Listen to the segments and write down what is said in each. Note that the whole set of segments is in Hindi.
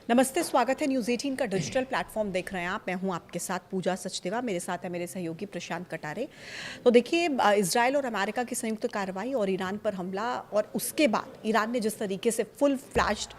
नमस्ते, स्वागत है न्यूज़ 18 का डिजिटल प्लेटफॉर्म देख रहे हैं आप। मैं हूं आपके साथ पूजा सचदेवा, मेरे साथ है मेरे सहयोगी प्रशांत कटारे। तो देखिए, इजराइल और अमेरिका की संयुक्त कार्रवाई और ईरान पर हमला और उसके बाद ईरान ने जिस तरीके से फुल फ्लैश्ड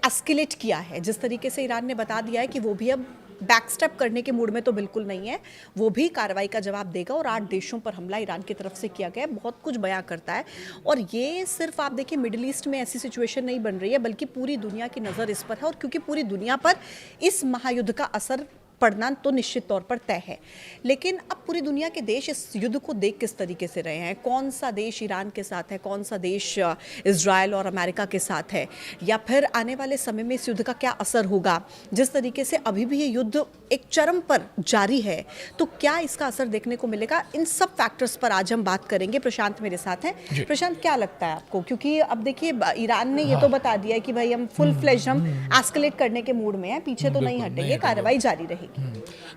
एस्केलेट किया है, जिस तरीके से ईरान ने बता दिया है कि वो भी अब बैकस्टेप करने के मूड में तो बिल्कुल नहीं है, वो भी कार्रवाई का जवाब देगा और 8 देशों पर हमला ईरान की तरफ से किया गया है, बहुत कुछ बयां करता है। और ये सिर्फ आप देखिए मिडिल ईस्ट में ऐसी सिचुएशन नहीं बन रही है, बल्कि पूरी दुनिया की नज़र इस पर है। और क्योंकि पूरी दुनिया पर इस महायुद्ध का असर पड़ना तो निश्चित तौर पर तय है, लेकिन अब पूरी दुनिया के देश इस युद्ध को देख किस तरीके से रहे हैं। कौन सा देश ईरान के साथ है, कौन सा देश इजराइल और अमेरिका के साथ है, या फिर आने वाले समय में इस युद्ध का क्या असर होगा। जिस तरीके से अभी भी ये युद्ध एक चरम पर जारी है, तो क्या इसका असर देखने को मिलेगा, इन सब फैक्टर्स पर आज हम बात करेंगे। प्रशांत मेरे साथ हैं। प्रशांत, क्या लगता है आपको, क्योंकि अब देखिए ईरान ने ये तो बता दिया है कि भाई हम फुल फ्लेज हम एस्केलेट करने के मूड में हैं, पीछे तो नहीं हटेंगे, कार्रवाई जारी रहेगी।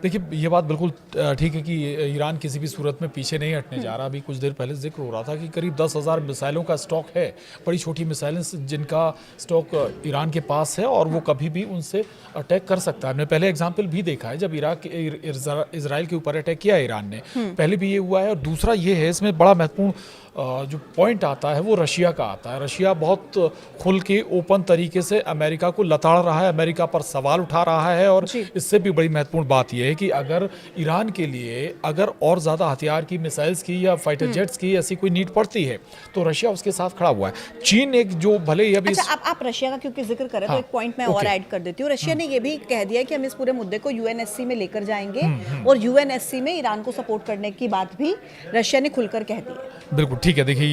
देखिए, ये बात बिल्कुल ठीक है कि ईरान किसी भी सूरत में पीछे नहीं हटने जा रहा। अभी कुछ देर पहले जिक्र हो रहा था कि करीब 10,000 मिसाइलों का स्टॉक है, बड़ी छोटी मिसाइलें जिनका स्टॉक ईरान के पास है और वो कभी भी उनसे अटैक कर सकता है। हमने पहले एग्जाम्पल भी देखा है जब इजराइल के ऊपर अटैक किया ईरान ने, पहले भी ये हुआ है। और दूसरा ये है, इसमें बड़ा महत्वपूर्ण जो पॉइंट आता है वो रशिया का आता है। रशिया बहुत खुल के ओपन तरीके से अमेरिका को लताड़ रहा है, अमेरिका पर सवाल उठा रहा है। और इससे भी बड़ी महत्वपूर्ण बात यह है कि अगर ईरान के लिए अगर और ज़्यादा हथियार की, मिसाइल्स की या फाइटर जेट्स की ऐसी कोई नीड पड़ती है तो रशिया उसके साथ खड़ा हुआ है। चीन एक जो भले ही अभी आप रशिया का क्योंकि जिक्र करें तो एक पॉइंट मैं और ऐड कर देती हूँ। रशिया ने ये भी कह दिया कि हम इस पूरे मुद्दे को यूएनएससी में लेकर जाएंगे और यूएनएससी में ईरान को सपोर्ट करने की बात भी रशिया ने खुलकर कह दी है। बिल्कुल ठीक है। देखिए,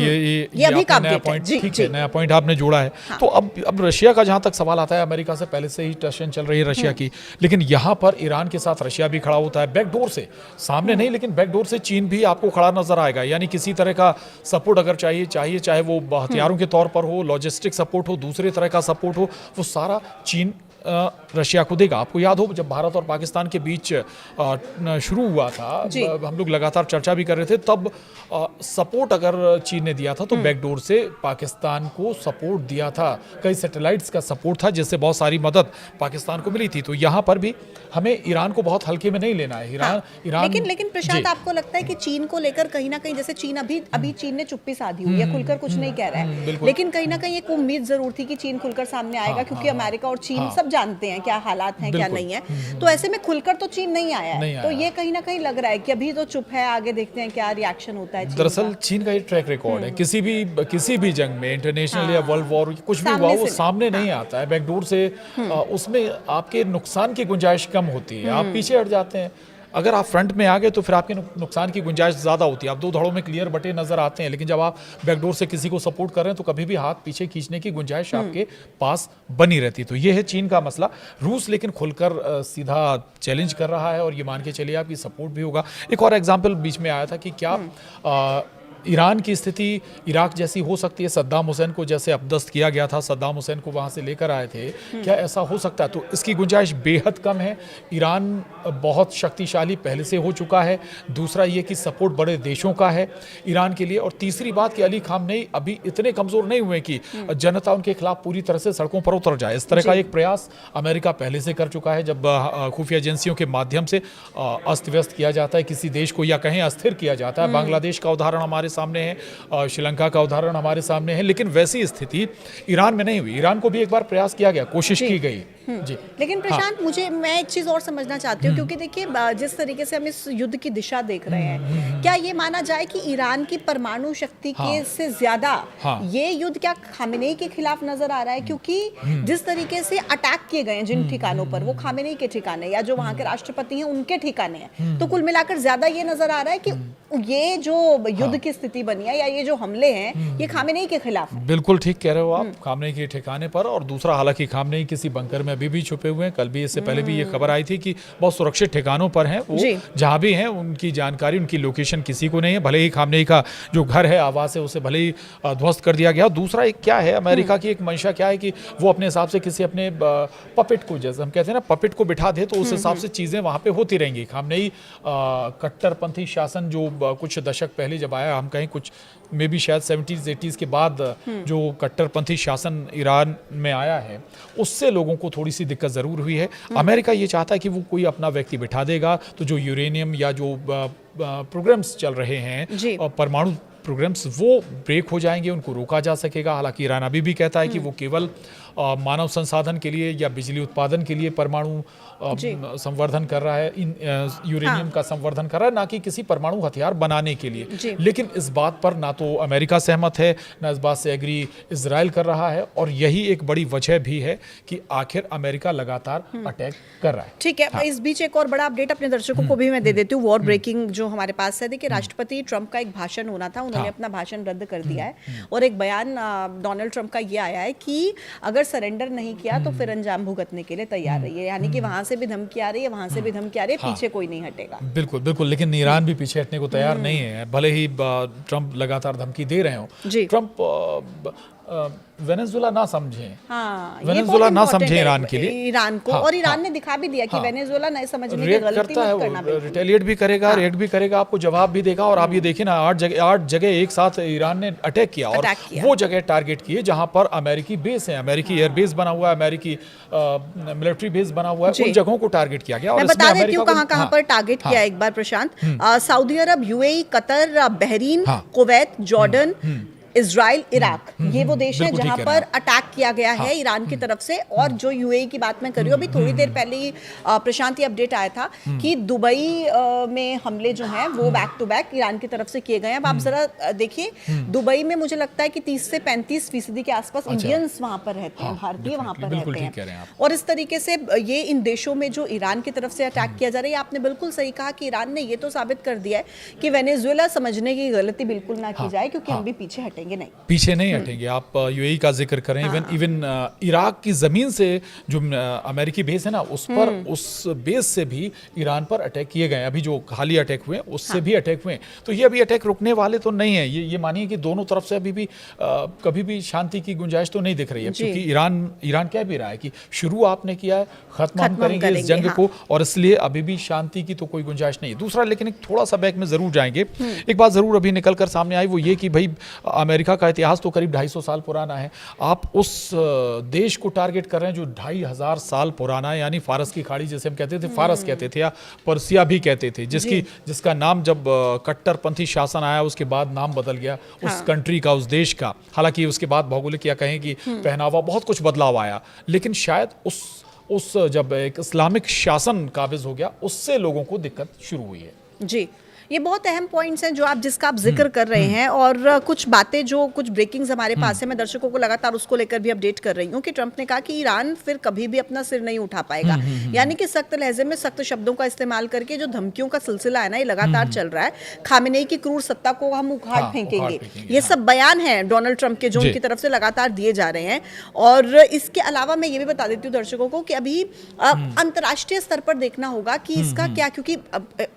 ये अभी का नया पॉइंट, ठीक है, नया पॉइंट आपने जोड़ा है। हाँ। तो अब रशिया का जहां तक सवाल आता है, अमेरिका से पहले से ही टेंशन चल रही है रशिया की, लेकिन यहां पर ईरान के साथ रशिया भी खड़ा होता है बैकडोर से, सामने नहीं लेकिन बैकडोर से चीन भी आपको खड़ा नजर आएगा। यानी किसी तरह का सपोर्ट अगर चाहिए चाहे वो हथियारों के तौर पर हो, लॉजिस्टिक सपोर्ट हो, दूसरे तरह का सपोर्ट हो, वो सारा चीन रशिया को देगा। आपको याद हो जब भारत और पाकिस्तान के बीच शुरू हुआ था, हम लोग लगातार चर्चा भी कर रहे थे, तब सपोर्ट अगर चीन ने दिया था तो बैकडोर से पाकिस्तान को सपोर्ट दिया था। कई सैटेलाइट्स का सपोर्ट था जिससे बहुत सारी मदद पाकिस्तान को मिली थी। तो यहाँ पर भी हमें ईरान को बहुत हल्के में नहीं लेना है। ईरान लेकिन प्रशांत, आपको लगता है कि चीन को लेकर कहीं ना कहीं, जैसे चीन अभी चीन ने चुप्पी साधी हुई है, खुलकर कुछ नहीं कह रहा है, लेकिन कहीं ना कहीं एक उम्मीद जरूर थी कि चीन खुलकर सामने आएगा, क्योंकि अमेरिका और चीन सब जानते हैं क्या हालात हैं क्या नहीं है। तो ऐसे में खुलकर तो चीन नहीं आया है, तो ये कहीं ना कहीं लग रहा है कि अभी तो चुप है, आगे देखते हैं क्या रिएक्शन होता है। दरअसल चीन का ये ट्रैक रिकॉर्ड है, किसी भी जंग में, इंटरनेशनल या वर्ल्ड वॉर कुछ भी हुआ, वो सामने नहीं आता है बैकडोर से। उसमें आपके नुकसान की गुंजाइश कम होती है, आप पीछे हट जाते हैं। अगर आप फ्रंट में आ गए तो फिर आपके नुकसान की गुंजाइश ज़्यादा होती है, आप दो धड़ों में क्लियर बटे नजर आते हैं। लेकिन जब आप बैकडोर से किसी को सपोर्ट कर रहे हैं तो कभी भी हाथ पीछे खींचने की गुंजाइश आपके पास बनी रहती है। तो ये है चीन का मसला। रूस लेकिन खुलकर सीधा चैलेंज कर रहा है और ये मान के चलिए आपकी सपोर्ट भी होगा। एक और एग्जाम्पल बीच में आया था कि क्या ईरान की स्थिति इराक जैसी हो सकती है। सद्दाम हुसैन को जैसे अपदस्त किया गया था, सद्दाम हुसैन को वहाँ से लेकर आए थे, क्या ऐसा हो सकता है? तो इसकी गुंजाइश बेहद कम है। ईरान बहुत शक्तिशाली पहले से हो चुका है। दूसरा ये कि सपोर्ट बड़े देशों का है ईरान के लिए। और तीसरी बात कि अली खामनेई अभी इतने कमज़ोर नहीं हुए कि जनता उनके खिलाफ पूरी तरह से सड़कों पर उतर जाए। इस तरह का एक प्रयास अमेरिका पहले से कर चुका है, जब खुफिया एजेंसियों के माध्यम से अस्त व्यस्त किया जाता है किसी देश को, या कहें अस्थिर किया जाता है। बांग्लादेश का उदाहरण हमारे सामने है, श्रीलंका का उदाहरण हमारे सामने है, लेकिन वैसी स्थिति ईरान में नहीं हुई। ईरान को भी एक बार प्रयास किया गया, कोशिश की गई जी। लेकिन प्रशांत, मैं एक चीज और समझना चाहती हूँ, क्योंकि देखिए जिस तरीके से हम इस युद्ध की दिशा देख रहे हैं, क्या ये माना जाए कि ईरान की परमाणु शक्ति के से ज्यादा ये युद्ध क्या खामेनेई के खिलाफ नजर आ रहा है? क्योंकि जिस तरीके से अटैक किए गए हैं जिन ठिकानों पर, वो खामेनेई के ठिकाने या जो वहां के राष्ट्रपति हैं उनके ठिकाने हैं। तो कुल मिलाकर ज्यादा ये नजर आ रहा है कि ये जो युद्ध की स्थिति बनी है या ये जो हमले हैं ये खामेनेई के खिलाफ। बिल्कुल ठीक कह रहे हो आप, खामनेई के ठिकाने पर। और दूसरा, हालांकि खामनेई किसी बंकर में अभी भी छुपे हुए हैं। कल भी, इससे पहले भी ये खबर आई थी कि बहुत सुरक्षित ठिकानों पर हैं वो, जहां भी हैं उनकी जानकारी, उनकी लोकेशन किसी को नहीं है। भले ही खामनेई का जो घर है, आवास है, उसे भले ही ध्वस्त कर दिया गया। दूसरा एक क्या है, अमेरिका की एक मंशा क्या है कि वो अपने हिसाब से किसी अपने पपेट को, जैसे हम कहते हैं ना, पपेट को बिठा दे तो उस हिसाब से चीजें वहां पे होती रहेंगी। खामनेई कट्टरपंथी शासन जो कुछ दशक पहले जब आया, हम कहें कुछ में भी शायद 70s 80s के बाद जो कट्टरपंथी शासन ईरान में आया है उससे लोगों को थोड़ी सी दिक्कत ज़रूर हुई है। अमेरिका ये चाहता है कि वो कोई अपना व्यक्ति बिठा देगा तो जो यूरेनियम या जो प्रोग्राम्स चल रहे हैं और परमाणु प्रोग्राम्स वो ब्रेक हो जाएंगे, उनको रोका जा सकेगा। हालांकि ईरान अभी भी कहता है कि वो केवल मानव संसाधन के लिए या बिजली उत्पादन के लिए परमाणु संवर्धन कर रहा है, यूरेनियम का संवर्धन कर रहा है, ना कि किसी परमाणु हथियार बनाने के लिए। लेकिन इस बात पर ना तो अमेरिका सहमत है, ना इस बात से एग्री इजराइल कर रहा है, और यही एक बड़ी वजह भी है कि आखिर अमेरिका लगातार अटैक कर रहा है। ठीक है, इस बीच एक और बड़ा अपडेट अपने दर्शकों को भी मैं दे देती हूँ, वॉर ब्रेकिंग जो हमारे पास है। देखिए, राष्ट्रपति ट्रंप का एक भाषण होना था, उन्होंने अपना भाषण रद्द कर दिया है, और एक बयान डोनाल्ड ट्रंप का ये आया है कि अगर सरेंडर नहीं किया तो फिर अंजाम भुगतने के लिए तैयार रहिए। यानी कि वहां से भी धमकी आ रही है, वहां से भी धमकी आ रही है, पीछे कोई नहीं हटेगा। बिल्कुल बिल्कुल, लेकिन ईरान भी पीछे हटने को तैयार नहीं है, भले ही ट्रंप लगातार धमकी दे रहे हो। ट्रंप वेनेजुएला ना समझे, वेनेजुएला ना समझे ईरान के लिए, ईरान को, और ईरान ने दिखा भी दिया कि वेनेजुएला नहीं समझने की गलती मत करना, रिटेलिएट भी करेगा, रेड भी करेगा, आपको जवाब भी देगा। और आप ये देखिए ना, 8 जगह एक साथ ईरान ने अटैक किया, और वो जगह टारगेट किए जहां पर अमेरिकी बेस है, अमेरिकी एयर बेस बना हुआ है, अमेरिकी मिलिट्री बेस बना हुआ है, उन जगहों को टारगेट किया गया। और बता देती हूँ कहां पर टारगेट किया एक बार Prashant. Saudi Arab, UAE, Qatar, Bahrain, Kuwait, Jordan, Israel, Iraq, ये वो देश हैं जहां पर अटैक किया गया है ईरान की तरफ से। और जो यूएई की बात मैं कर रही हूँ, अभी थोड़ी देर पहले ही प्रशांत ये अपडेट आया था कि दुबई में हमले जो हैं वो बैक टू बैक ईरान की तरफ से किए गए हैं। अब आप जरा देखिए, दुबई में मुझे लगता है कि 30 से 35% के आसपास इंडियंस वहां पर रहते हैं, भारतीय वहां पर रहते हैं। और इस तरीके से ये इन देशों में जो ईरान की तरफ से अटैक किया जा रहा है, आपने बिल्कुल सही कहा कि ईरान ने ये तो साबित कर दिया है कि वेनेजुएला समझने की गलती बिल्कुल ना की जाए, क्योंकि हम भी पीछे हटेंगे नहीं, पीछे नहीं हटेंगे। आप यूएई का जिक्र करें, इवन इराक की जमीन से जो अमेरिकी बेस है ना, उस पर उस बेस से भी ईरान पर अटैक किए गए। अभी जो हाली अटैक हुए उससे भी अटैक हुए, तो ये अभी अटैक रुकने वाले तो नहीं है। ये मानिए कि दोनों तरफ से अभी भी कभी भी शांति की गुंजाइश तो नहीं दिख रही है, क्योंकि ईरान कह भी रहा है कि शुरू आपने किया है, खत्म हम करेंगे इस जंग को, और इसलिए अभी भी शांति की तो कोई गुंजाइश नहीं है। दूसरा, लेकिन एक थोड़ा सा बैक में जरूर जाएंगे, एक बात जरूर अभी निकल कर सामने आई, वो ये कि भाई अमेरिका का इतिहास तो करीब 250 साल पुराना है। आप उस देश को टारगेट कर रहे हैं जो 2500 साल पुराना है, यानी फारस की खाड़ी जैसे हम कहते थे, फारस कहते थे या पर्सिया भी कहते थे, जिसका नाम जब कट्टरपंथी शासन आया उसके बाद नाम बदल गया उस कंट्री का, उस देश का। हालांकि उसके बाद भौगोलिक या कहें कि पहनावा बहुत कुछ बदलाव आया, लेकिन शायद उस जब एक इस्लामिक शासन काबिज हो गया, उससे लोगों को दिक्कत शुरू हुई है। जी, ये बहुत अहम पॉइंट्स हैं जो जिसका आप जिक्र कर रहे हैं, और कुछ बातें जो कुछ ब्रेकिंग्स हमारे पास है, मैं दर्शकों को लगातार उसको लेकर भी अपडेट कर रही हूँ कि ट्रंप ने कहा कि ईरान फिर कभी भी अपना सिर नहीं उठा पाएगा। यानी कि सख्त लहजे में सख्त शब्दों का इस्तेमाल करके जो धमकियों का सिलसिला है ना, ये लगातार चल रहा है। खामेनेई की क्रूर सत्ता को हम उखाड़ फेंकेंगे, ये सब बयान है डोनाल्ड ट्रंप के जो उनकी तरफ से लगातार दिए जा रहे हैं। और इसके अलावा मैं ये भी बता देती हूँ दर्शकों को कि अभी अंतर्राष्ट्रीय स्तर पर देखना होगा कि इसका क्या, क्योंकि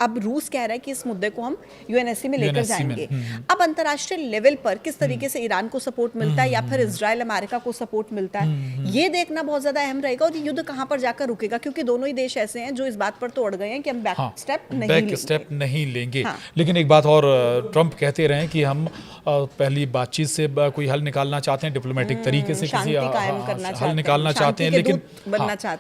अब रूस कह रहा है कि इस मुद्दे को हम यूएनएससी में लेकर जाएंगे। अब अंतर्राष्ट्रीय लेवल पर किस तरीके से ईरान को सपोर्ट मिलता है या फिर इजराइल अमेरिका को सपोर्ट मिलता है, ये देखना बहुत ज्यादा अहम रहेगा। और ये युद्ध कहां पर जाकर रुकेगा, क्योंकि दोनों ही देश ऐसे हैं जो इस बात पर तो अड़ गए हैं कि हम बैक स्टेप नहीं लेंगे। लेकिन एक बात और, ट्रंप कहते रहे कि हम पहली बातचीत से कोई हल निकालना चाहते हैं, डिप्लोमेटिक तरीके से किसी हल निकालना चाहते हैं, लेकिन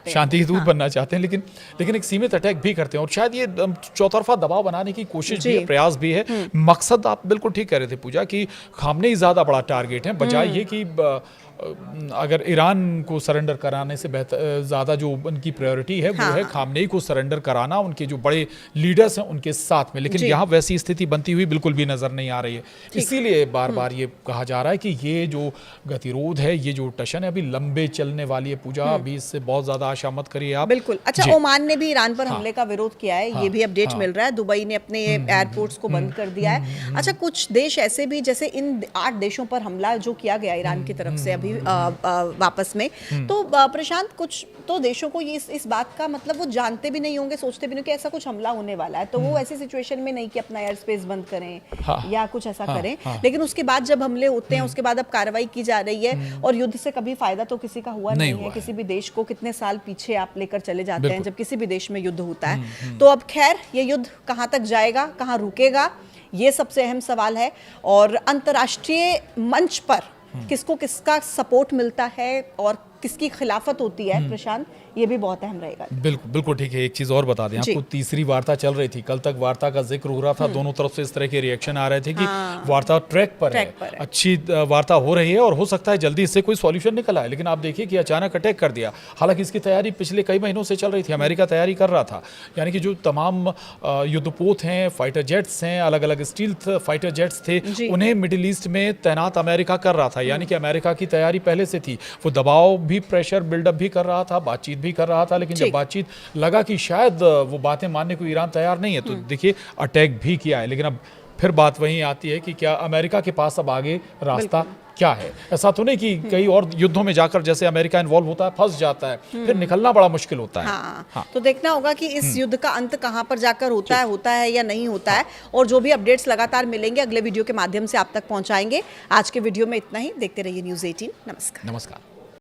शांति के दूत बनना चाहते हैं, लेकिन एक सीमित अटैक भी करते हैं। और शायद ये चौतरफा दबाव बनाने की कोशिश भी, प्रयास भी है। मकसद आप बिल्कुल ठीक कह रहे थे पूजा कि खामनेई ज्यादा बड़ा टारगेट है, बजाय ये कि अगर ईरान को सरेंडर कराने से बेहतर ज़्यादा जो उनकी प्रायोरिटी है वो है खामनेई को सरेंडर कराना, उनके जो बड़े लीडर्स हैं उनके साथ में। लेकिन यहाँ वैसी स्थिति बनती हुई बिल्कुल भी नज़र नहीं आ रही है। इसीलिए बार बार ये कहा जा रहा है कि ये जो गतिरोध है, ये जो टशन है, अभी लंबे चलने वाली है पूजा। अभी इससे बहुत ज़्यादा आशा मत करिए आप। बिल्कुल। अच्छा, ओमान ने भी ईरान पर हमले का विरोध किया है, ये भी अपडेट मिल रहा है। दुबई ने अपने एयरपोर्ट्स को बंद कर दिया है। अच्छा, कुछ देश ऐसे भी, जैसे इन 8 देशों पर हमला जो किया गया ईरान की तरफ से अभी वापस में, तो प्रशांत कुछ तो देशों को ये इस बात का मतलब वो जानते भी नहीं होंगे, सोचते भी नहीं कि ऐसा कुछ हमला होने वाला है, तो वो ऐसी सिचुएशन में नहीं कि अपना एयर स्पेस बंद करें या कुछ ऐसा करें। लेकिन उसके बाद जब हमले होते हैं, उसके बाद अब कार्रवाई की जा रही है, और युद्ध से कभी फायदा तो किसी का हुआ नहीं है। किसी भी देश को कितने साल पीछे आप लेकर चले जाते हैं जब किसी भी देश में युद्ध होता है। तो अब खैर ये युद्ध कहाँ तक जाएगा, कहाँ रुकेगा, ये सबसे अहम सवाल है। और अंतर्राष्ट्रीय मंच पर किसको किसका सपोर्ट मिलता है और किसकी खिलाफत होती है प्रशांत, ये भी बहुत अहम रहेगा। बिल्कुल बिल्कुल ठीक है। एक चीज़ और बता दें आपको, तीसरी वार्ता चल रही थी, कल तक वार्ता का जिक्र हो रहा था, दोनों तरफ से इस तरह के रिएक्शन आ रहे थे कि वार्ता ट्रैक पर है, अच्छी वार्ता हो रही है और हो सकता है जल्दी इससे कोई सॉल्यूशन निकल आए। लेकिन आप देखिए कि अचानक अटैक कर दिया। हालांकि इसकी तैयारी पिछले कई महीनों से चल रही थी, अमेरिका तैयारी कर रहा था, यानी कि जो तमाम युद्धपोत हैं, फाइटर जेट्स हैं, अलग अलग स्टील्थ फाइटर जेट्स थे, उन्हें मिडिल ईस्ट में तैनात अमेरिका कर रहा था। यानी कि अमेरिका की तैयारी पहले से थी, वो दबाव भी, प्रेशर बिल्डअप भी कर रहा था, बातचीत भी कर रहा था। लेकिन जब बातचीत लगा कि शायद वो बातें मानने को ईरान तैयार नहीं है, तो देखिए अटैक भी किया है। लेकिन अब फिर बात वहीं आती है कि क्या अमेरिका के पास अब आगे रास्ता क्या है। ऐसा तो नहीं कि कई और युद्धों में जाकर जैसे अमेरिका इन्वॉल्व होता है, फंस जाता है, फिर निकलना बड़ा मुश्किल होता है। हाँ। तो देखना होगा कि इस युद्ध का अंत कहां पर जाकर होता है या नहीं होता है। और जो भी अपडेट्स लगातार मिलेंगे अगले वीडियो के माध्यम से आप तक पहुंचाएंगे। आज के वीडियो में इतना ही। देखते रहिए न्यूज़ 18। नमस्कार।